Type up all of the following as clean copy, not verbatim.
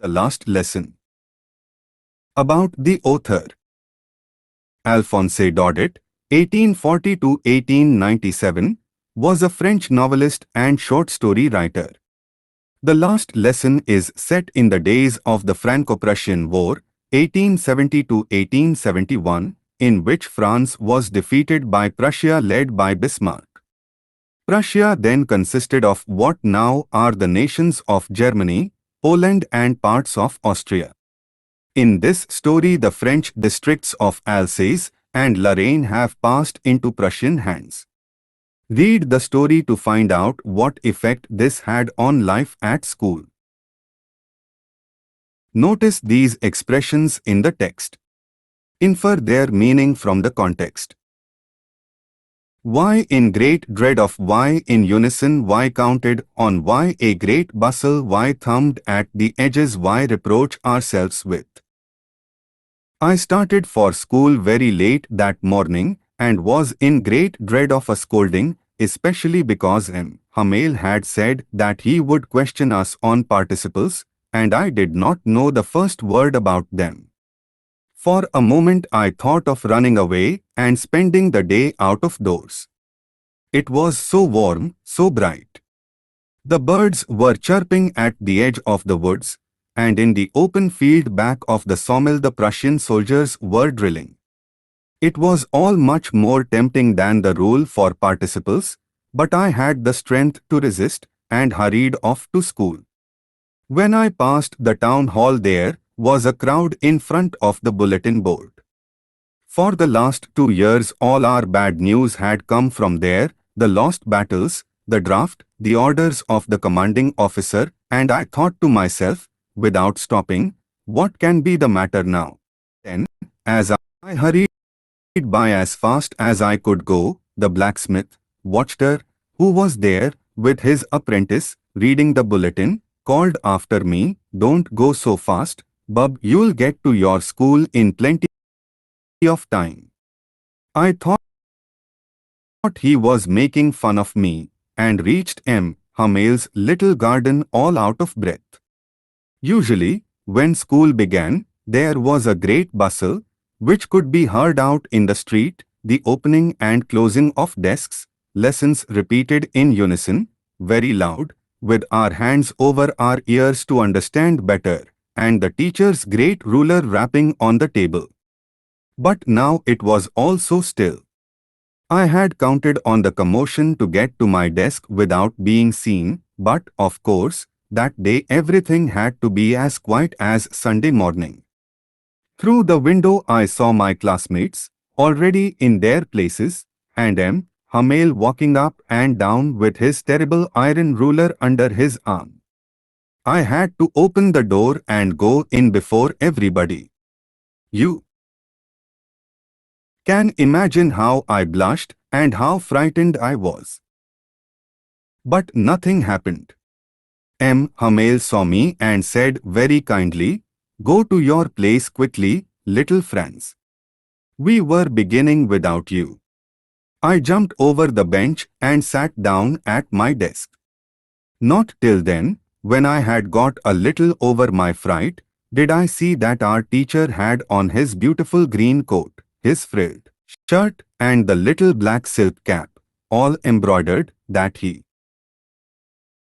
The last lesson. About the author. Alphonse Daudet, 1840 to 1897, was a French novelist and short story writer. The last lesson is set in the days of the Franco-Prussian War, 1870 to 1871, in which France was defeated by Prussia led by Bismarck. Prussia then consisted of what now are the nations of Germany, Poland and parts of Austria. In this story, the French districts of Alsace and Lorraine have passed into Prussian hands. Read the story to find out what effect this had on life at school. Notice these expressions in the text. Infer their meaning from the context. Why in great dread of, why in unison, why counted on, why a great bustle, why thumbed at the edges, why reproach ourselves with. I started for school very late that morning and was in great dread of a scolding, especially because Hamel had said that he would question us on participles, and I did not know the first word about them. For a moment I thought of running away and spending the day out of doors. It was so warm, so bright. The birds were chirping at the edge of the woods, and in the open field back of the sawmill the Prussian soldiers were drilling. It was all much more tempting than the rule for participles, but I had the strength to resist and hurried off to school. When I passed the town hall, there was a crowd in front of the bulletin board. For the last 2 years all our bad news had come from there, the lost battles, the draft, the orders of the commanding officer, and I thought to myself, without stopping, what can be the matter now? Then, as I hurried by as fast as I could go, the blacksmith, watched her, who was there with his apprentice, reading the bulletin, called after me, "Don't go so fast, bub, you'll get to your school in plenty of time." I thought he was making fun of me, and reached Hamel's little garden all out of breath. Usually, when school began, there was a great bustle, which could be heard out in the street, the opening and closing of desks, lessons repeated in unison, very loud, with our hands over our ears to understand better, and the teacher's great ruler rapping on the table. But now it was all so still. I had counted on the commotion to get to my desk without being seen, but, of course, that day everything had to be as quiet as Sunday morning. Through the window I saw my classmates, already in their places, and Hamel walking up and down with his terrible iron ruler under his arm. I had to open the door and go in before everybody. You can imagine how I blushed and how frightened I was. But nothing happened. Hamel saw me and said very kindly, "Go to your place quickly, little Franz. We were beginning without you." I jumped over the bench and sat down at my desk. Not till then, when I had got a little over my fright, did I see that our teacher had on his beautiful green coat, his frilled shirt and the little black silk cap, all embroidered, that he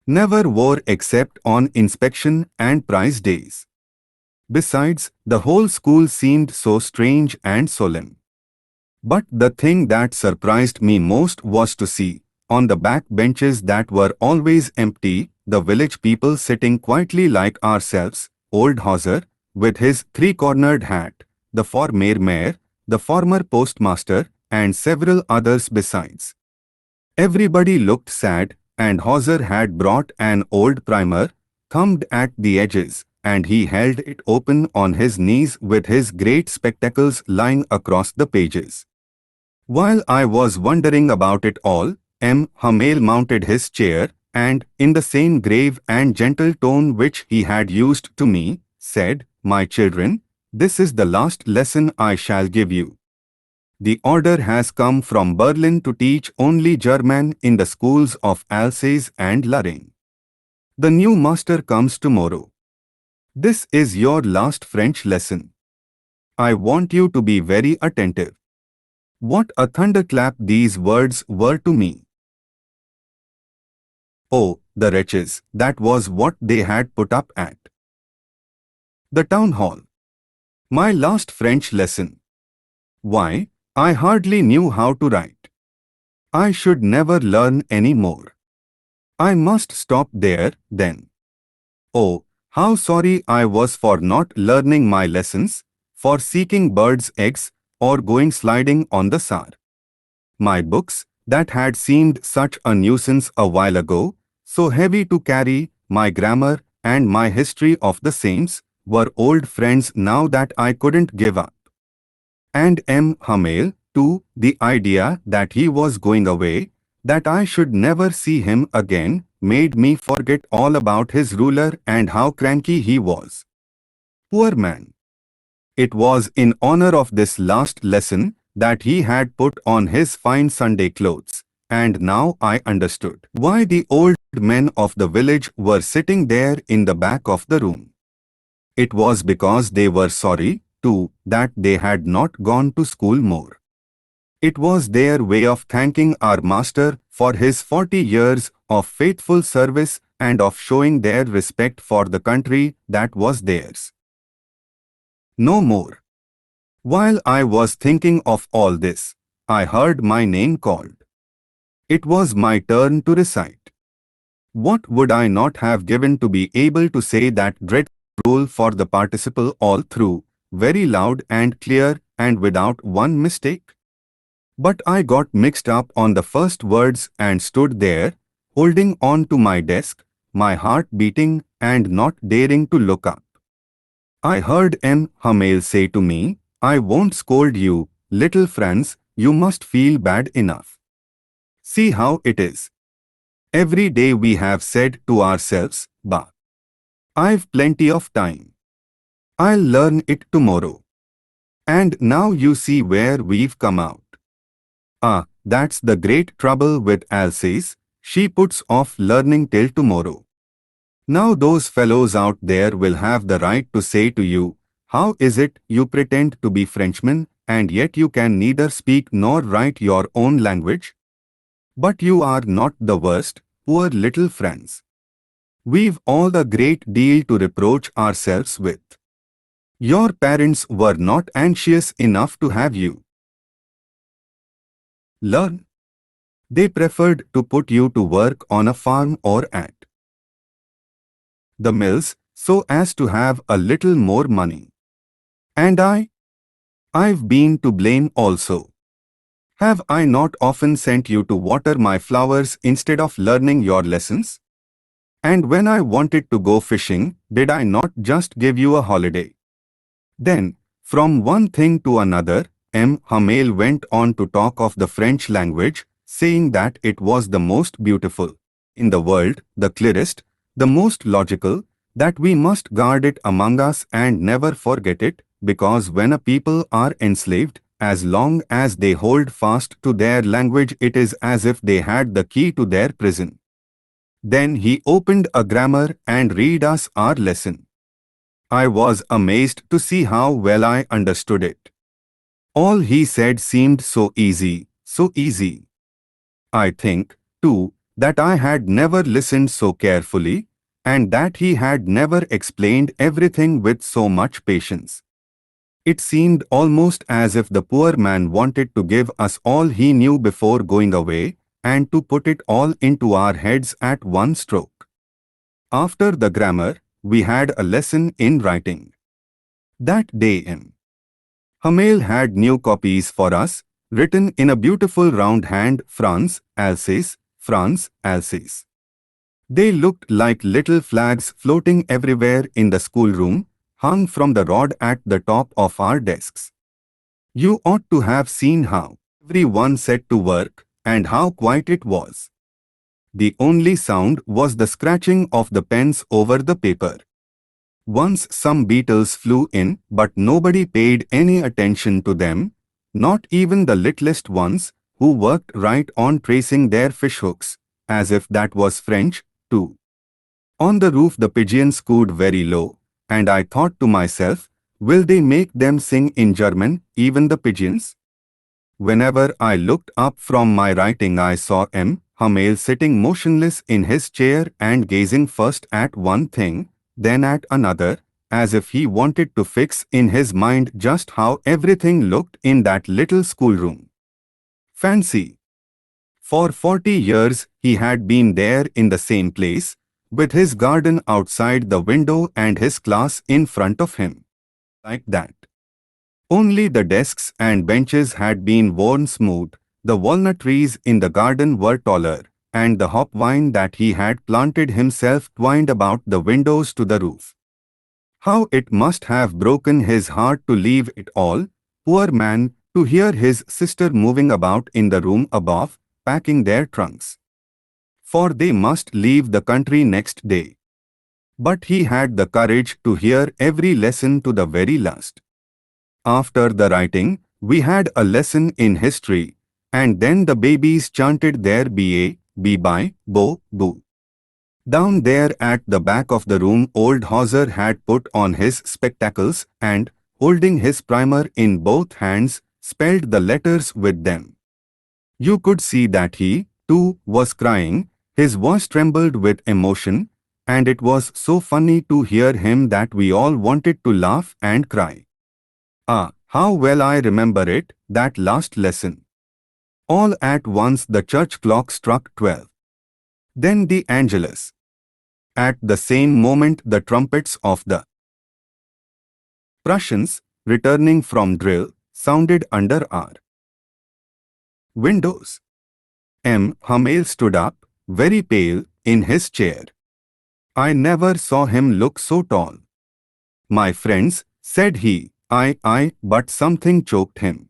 never wore except on inspection and prize days. Besides, the whole school seemed so strange and solemn. But the thing that surprised me most was to see, on the back benches that were always empty, the village people sitting quietly like ourselves, old Hauser, with his three-cornered hat, the former mayor, the former postmaster, and several others besides. Everybody looked sad, and Hauser had brought an old primer, thumbed at the edges, and he held it open on his knees with his great spectacles lying across the pages. While I was wondering about it all, Hamel mounted his chair, and, in the same grave and gentle tone which he had used to me, said, "My children, this is the last lesson I shall give you. The order has come from Berlin to teach only German in the schools of Alsace and Lorraine. The new master comes tomorrow. This is your last French lesson. I want you to be very attentive. What a thunderclap these words were to me. Oh, the wretches, that was what they had put up at. The town hall. My last French lesson. Why, I hardly knew how to write. I should never learn any more. I must stop there, then. Oh, how sorry I was for not learning my lessons, for seeking birds' eggs, or going sliding on the Saar. My books, that had seemed such a nuisance a while ago, so heavy to carry, my grammar, and my history of the saints, were old friends now that I couldn't give up. And Hamel, too, the idea that he was going away, that I should never see him again, made me forget all about his ruler and how cranky he was. Poor man! It was in honor of this last lesson that he had put on his fine Sunday clothes, and now I understood why the old men of the village were sitting there in the back of the room. It was because they were sorry, too, that they had not gone to school more. It was their way of thanking our master for his 40 years of faithful service and of showing their respect for the country that was theirs. No more. While I was thinking of all this, I heard my name called. It was my turn to recite. What would I not have given to be able to say that dreadful rule for the participle all through, very loud and clear and without one mistake? But I got mixed up on the first words and stood there, holding on to my desk, my heart beating and not daring to look up. I heard Hamel say to me, I won't scold you, little Franz, you must feel bad enough. See how it is. Every day we have said to ourselves, bah, I've plenty of time. I'll learn it tomorrow. And now you see where we've come out. Ah, that's the great trouble with Alsace, she puts off learning till tomorrow. Now those fellows out there will have the right to say to you, how is it you pretend to be Frenchmen and yet you can neither speak nor write your own language? But you are not the worst, poor little Franz. We've all a great deal to reproach ourselves with. Your parents were not anxious enough to have you learn. They preferred to put you to work on a farm or at the mills so as to have a little more money. And I've been to blame also. Have I not often sent you to water my flowers instead of learning your lessons? And when I wanted to go fishing, did I not just give you a holiday? Then, from one thing to another, Hamel went on to talk of the French language, saying that it was the most beautiful in the world, the clearest, the most logical, that we must guard it among us and never forget it, because when a people are enslaved, as long as they hold fast to their language it is as if they had the key to their prison. Then he opened a grammar and read us our lesson. I was amazed to see how well I understood it. All he said seemed so easy, so easy. I think, too, that I had never listened so carefully, and that he had never explained everything with so much patience. It seemed almost as if the poor man wanted to give us all he knew before going away, and to put it all into our heads at one stroke. After the grammar, we had a lesson in writing. That day Hamel had new copies for us, written in a beautiful round hand, Franz, Alsace, Franz, Alsace. They looked like little flags floating everywhere in the schoolroom, hung from the rod at the top of our desks. You ought to have seen how everyone set to work, and how quiet it was. The only sound was the scratching of the pens over the paper. Once some beetles flew in, but nobody paid any attention to them, not even the littlest ones, who worked right on tracing their fishhooks, as if that was French, too. On the roof the pigeons cooed very low, And I thought to myself, will they make them sing in German, even the pigeons? Whenever I looked up from my writing, I saw Hamel sitting motionless in his chair and gazing first at one thing, then at another, as if he wanted to fix in his mind just how everything looked in that little schoolroom. Fancy! For 40 years he had been there in the same place, with his garden outside the window and his class in front of him. Like that. Only the desks and benches had been worn smooth, the walnut trees in the garden were taller, and the hop vine that he had planted himself twined about the windows to the roof. How it must have broken his heart to leave it all, poor man, to hear his sister moving about in the room above, packing their trunks. For they must leave the country next day. But he had the courage to hear every lesson to the very last. After the writing, we had a lesson in history, and then the babies chanted their ba, be-bye, bo, boo. Down there at the back of the room, old Hauser had put on his spectacles and, holding his primer in both hands, spelled the letters with them. You could see that he, too, was crying, his voice trembled with emotion, and it was so funny to hear him that we all wanted to laugh and cry. Ah, how well I remember it, that last lesson. All at once the church clock struck 12. Then the Angelus. At the same moment the trumpets of the Prussians, returning from drill, sounded under our windows. Hamel stood up, very pale, in his chair. I never saw him look so tall. My friends, said he, but something choked him.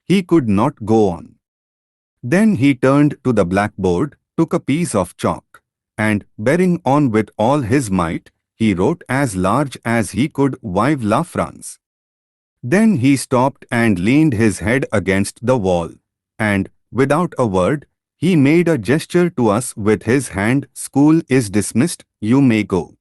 He could not go on. Then he turned to the blackboard, took a piece of chalk, and, bearing on with all his might, he wrote as large as he could, Vive la France. Then he stopped and leaned his head against the wall, and, without a word, he made a gesture to us with his hand, School is dismissed, you may go.